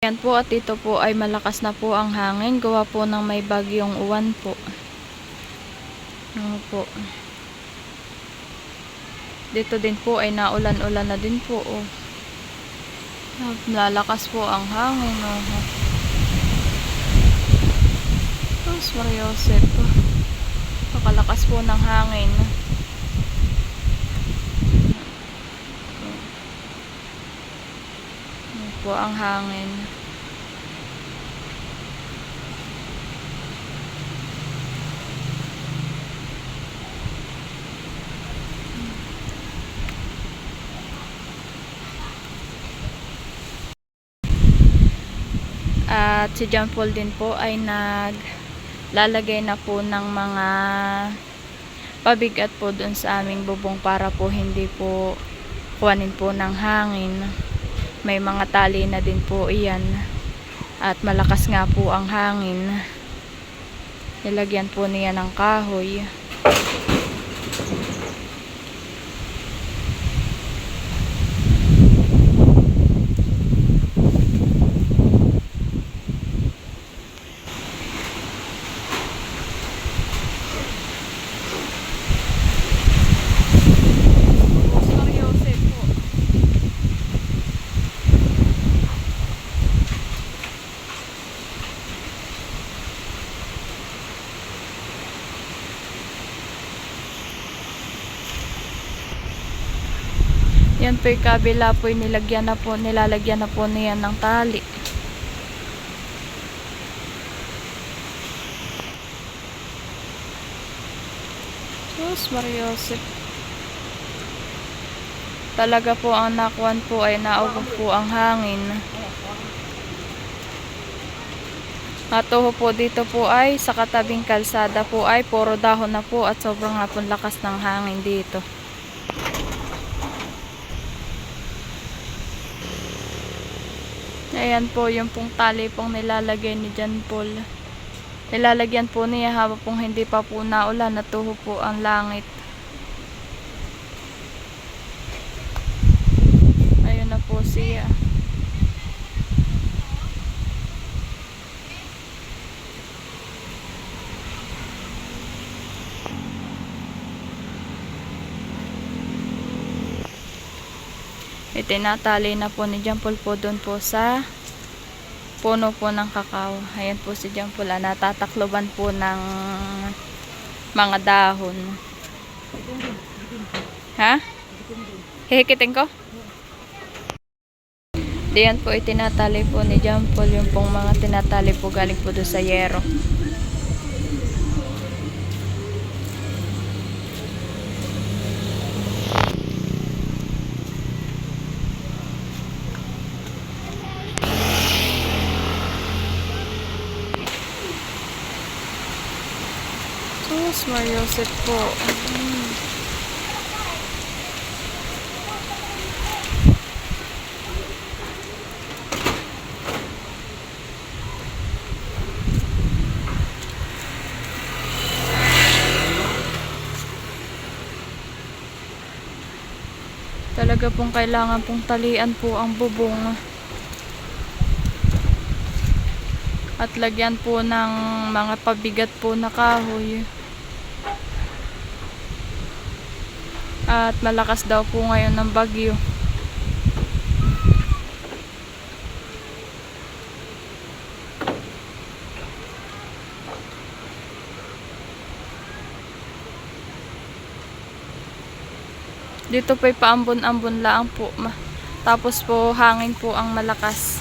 Yan po, at dito po ay malakas na po ang hangin. Gawa po ng may bagyong uwan po. Ano po. Dito din po ay naulan-ulan na din po. Oh. Lalakas po ang hangin. Oh. Mariosep. Pakalakas po ng hangin. Ano po ang hangin. At si John Paul din po ay naglalagay na po ng mga pabigat po dun sa aming bubong para po hindi po kuwanin po ng hangin. May mga tali na din po iyan. At malakas nga po ang hangin. Nilagyan po niya ng kahoy. Yan po yung kabila po yung nilalagyan na po niya ng tali. Diyos Mariosep. Talaga po ang nakuan po ay naugong po ang hangin. Atuho po dito po ay sa katabing kalsada po ay puro dahon na po at sobrang nga po lakas ng hangin dito. Ayan po yung pong tali pong nilalagay ni John Paul. Nilalagyan po niya habang pong hindi pa po naulan, natuho po ang langit. Ayun na po siya. Itinatali na po ni John Paul po doon po sa puno po ng kakao. Ayan po si John Paul. Natatakloban po ng mga dahon. Ha? Hihikitin ko? Diyan po itinatali po ni John Paul yung pong mga tinatali po galing po doon sa yero. Diyos Mariosep po. Talaga pong kailangan pong talian po ang bubong. At lagyan po ng mga pabigat po na kahoy. At malakas daw po ngayon ng bagyo. Dito po'y paambon-ambon lang po. Tapos po hangin po ang malakas.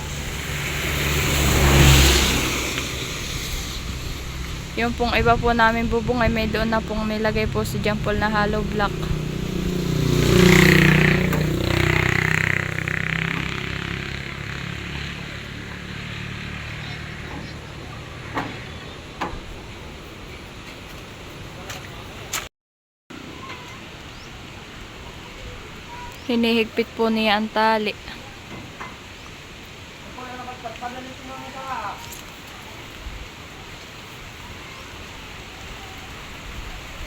Yung pong iba po namin bubong ay may doon na pong nilagay po si John Paul na hollow block. Hinihigpit po niya ang tali.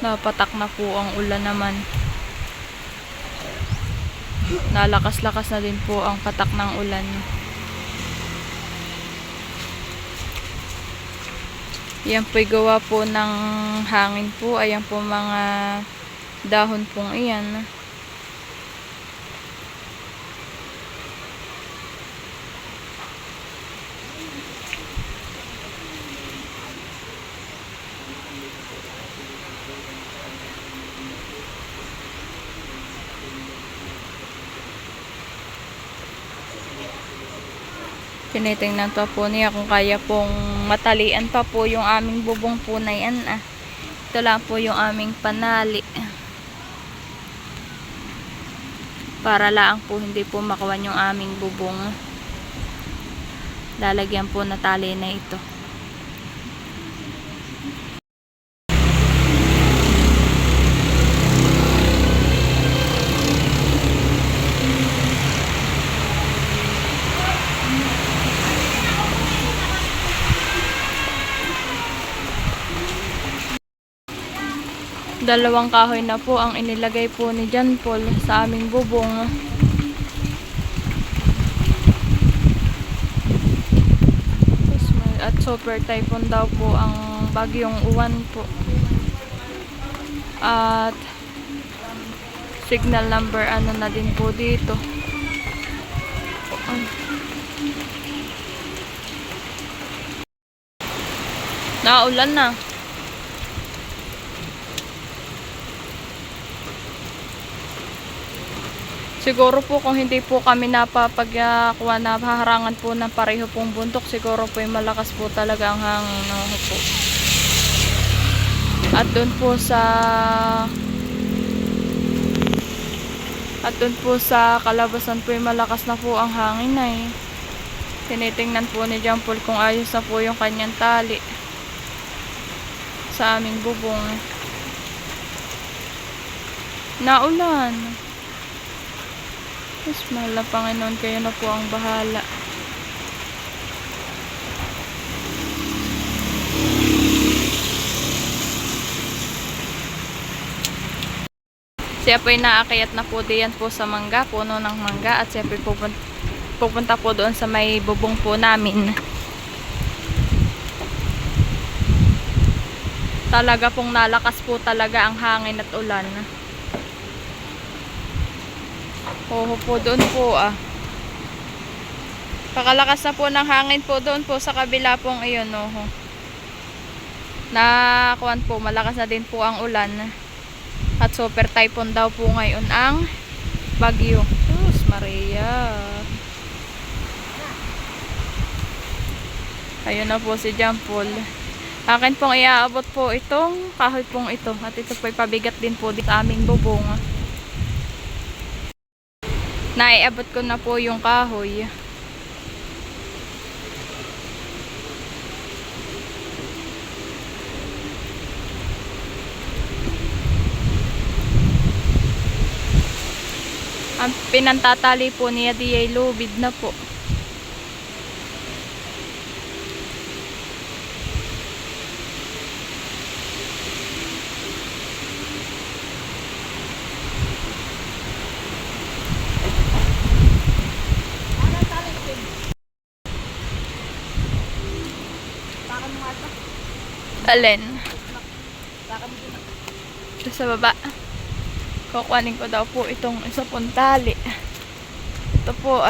Napatak na po ang ulan naman. Nalakas-lakas na din po ang patak ng ulan. Yan po'y gawa po ng hangin po. Ayan po mga dahon pong iyan. Tinitingnan pa po niya kung kaya pong matalian pa po yung aming bubong po na yan. Ito lang po yung aming panali. Para lang po hindi po makawan yung aming bubong. Lalagyan po na tali na ito. Dalawang kahoy na po ang inilagay po ni John Paul sa aming bubong. At super typhoon daw po ang bagyong uwan po. At signal number ano na din po dito. Naulan na. Siguro po kung hindi po kami napapagkuha na haharangan po ng pareho pong bundok, siguro po yung malakas po talaga ang hangin. No, po. At doon po sa kalabasan po yung malakas na po ang hangin na eh. Tinitingnan po ni John Paul kung ayos na po yung kanyang tali sa aming bubong. Naulan. Mas mahal na Panginoon, kayo na po ang bahala. Siya po ay naakayat na po diyan po sa mangga, puno ng mangga, at siya po pupunta po doon sa may bubong po namin. Talaga pong nalakas po talaga ang hangin at ulan. Oo po, doon po Pakalakas na po ng hangin po doon po sa kabila pong iyon. Nakuan po, malakas na din po ang ulan. At super typhoon daw po ngayon ang bagyo. Diyos Maria. Ayun na po si John Paul. Akin pong iaabot po itong kahoy pong ito. At ito po pabigat din po sa aming bubong. Naiabot ko na po yung kahoy. Ang pinantatali po niya di ay lubid na po. Alin? Ito sa baba. Kukuhanin ko daw po itong isa pong tali. Ito po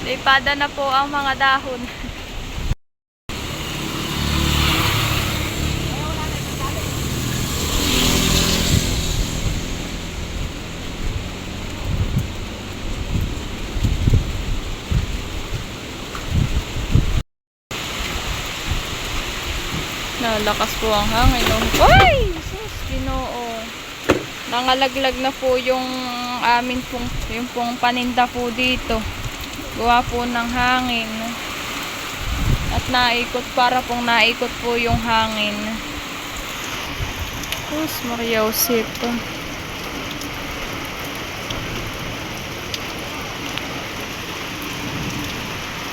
Lipada na po ang mga dahon. Nalakas po ang hangin. Ay! Sus, Ginoo. Nangalaglag na po yung amin pong, yung pong paninda po dito. Gawa po ng hangin. At naikot, para pong naikot po yung hangin. Sus, Maria Josep.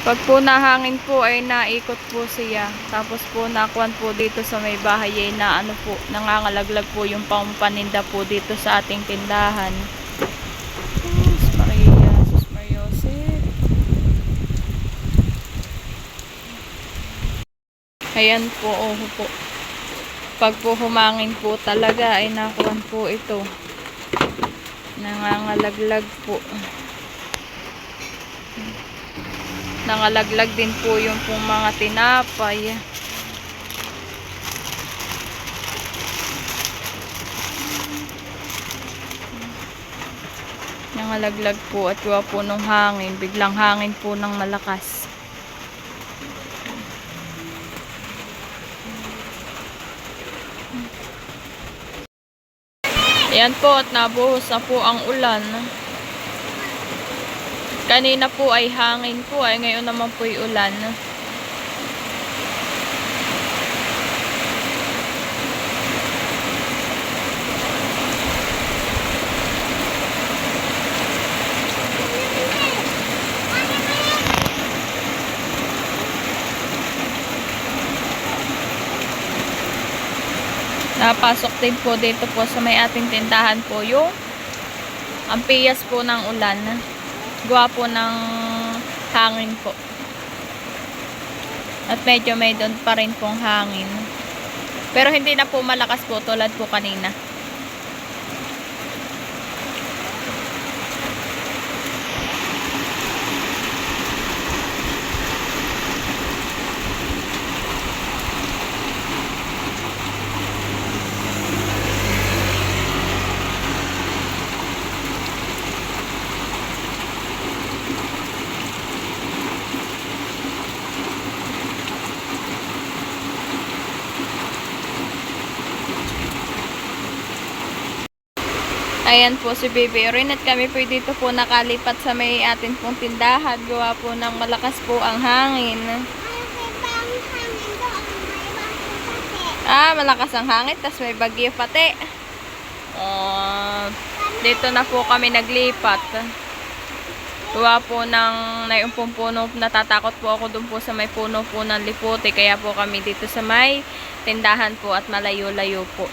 Pag po nahangin po ay naikot po siya. Tapos po nakuan po dito sa may bahay ay na ano po, nangangalaglag po yung pampaninda po dito sa ating tindahan. Sus Maria, Sus Mariosep. Ayan po, oh po. Pag po humangin po talaga ay nakuan po ito. Nangangalaglag po. Nangalaglag din po yung pong mga tinapay. Nangalaglag po at gawa po nung hangin. Biglang hangin po ng malakas. Ayan po at nabuhos na po ang ulan. Kanina po ay hangin po ay ngayon naman po ay ulan. Napasok din po dito po sa may ating tindahan po yung ang piyas po ng ulan. Gawa po ng hangin po. At medyo may doon pa rin pong hangin. Pero hindi na po malakas po tulad po kanina. Ayan po si Baby Erin at kami po dito po nakalipat sa may atin pong tindahan. Gawa po ng malakas po ang hangin. Malakas ang hangin, tas may bagyo pati. Dito na po kami naglipat. Gawa po ng naiumpong puno, natatakot po ako dun po sa may puno po ng lipote. Kaya po kami dito sa may tindahan po at malayo-layo po.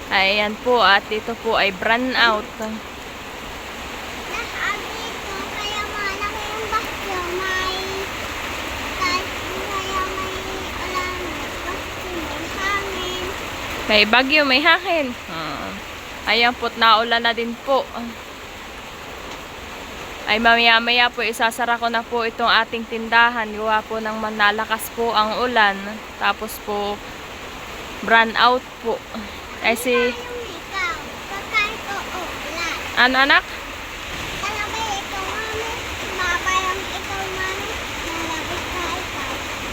Ayan po at dito po ay brand out. May bagyo, may hangin. Ayan po, naulan na din po. Ay mamaya-maya po isasara ko na po itong ating tindahan. Gawa po ng manalakas po ang ulan. Tapos po brand out po. Ay si ano anak?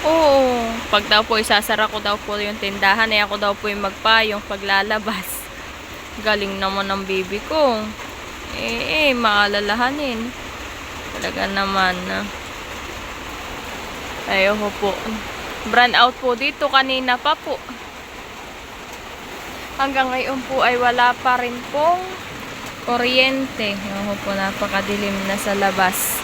Oo. Pag daw po isasara ko daw po yung tindahan, ay ako daw po yung magpayong paglalabas. Galing naman ng baby ko. Maalalahanin. Talaga naman. Ayoko po. Brand out po dito kanina pa po. Hanggang ngayon po ay wala pa rin pong kuryente. Ayoko po, napakadilim na sa labas.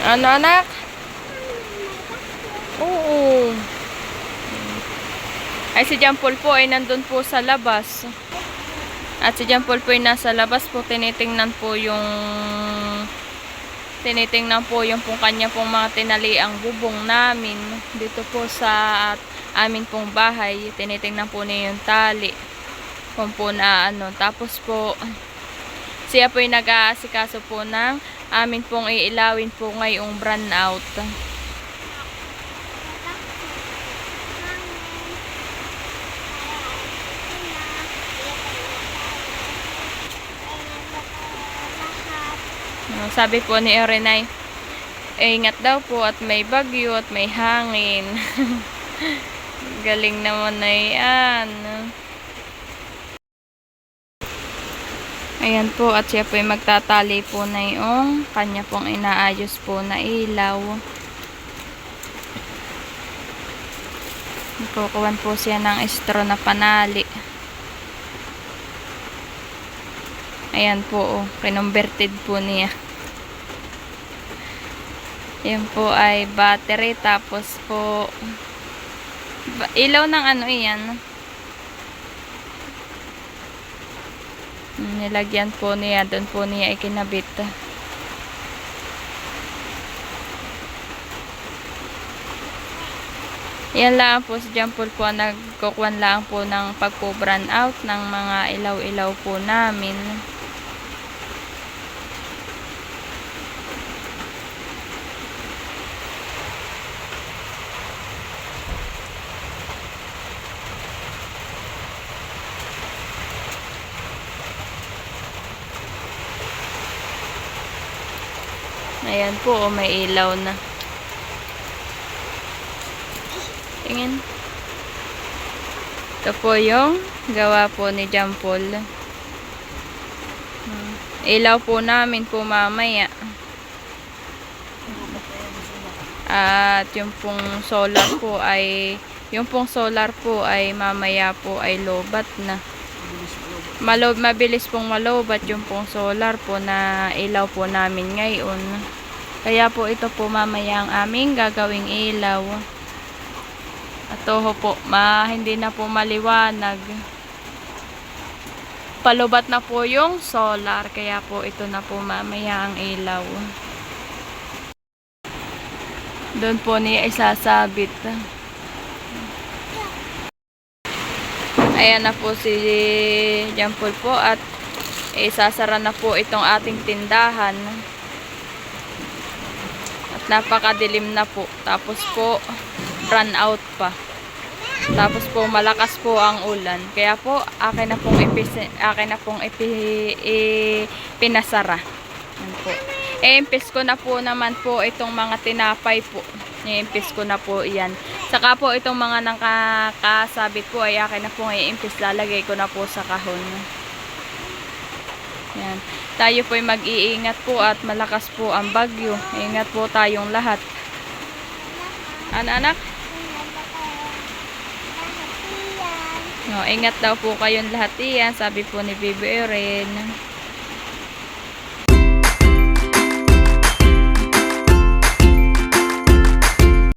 Ano anak? Oo. Ay si John Paul po ay nandun po sa labas. At si John Paul po ay nasa labas po. Tinitingnan po yung pong kanya pong mga tinaliang bubong namin. Dito po sa amin pong bahay. Tinitingnan po niya yung tali. Kung po na ano. Tapos po siya po ay nag-aasikaso po ng amin pong iilawin po ngayong brand out. Sabi po ni Erenay, ingat daw po at may bagyo at may hangin. Galing naman na yan. Ayan po at siya po ay magtatali po na yung kanya pong inaayos po na ilaw. Kukuhan po siya ng straw na panali. Ayan po, oh, kinonverted po niya. Yan po ay battery, tapos po ilaw ng ano iyan. Nilagyan po niya, doon po niya ikinabit. Yan lang po si John Paul po, nagkukuhan lang po ng pagpo-brand out ng mga ilaw-ilaw po namin. Ayan po, may ilaw na. Tingin. Ito po yung gawa po ni John Paul. Ilaw po namin po mamaya. At yung pong solar po ay mamaya po ay lobat na. Mabilis pong malobat yung pong solar po na ilaw po namin ngayon. Kaya po ito po mamaya ang aming gagawing ilaw. At toho po, hindi na po maliwanag. Palubat na po yung solar, kaya po ito na po mamaya ang ilaw. Doon po niya isasabit. Ayan na po si John Paul po, at isasara na po itong ating tindahan. At napakadilim na po. Tapos po run out pa. Tapos po malakas po ang ulan. Kaya po akin na pong pinasara. Yan po. Impis ko na po naman po itong mga tinapay po. Impis ko na po yan. Saka po itong mga nakakasabit po ay akin na pong impis. Lalagay ko na po sa kahon. Yan. Tayo po ay mag-iingat po at malakas po ang bagyo. Ingat po tayong lahat. Anak? No, ingat daw po kayong lahat iyan, sabi po ni Bibi Erin.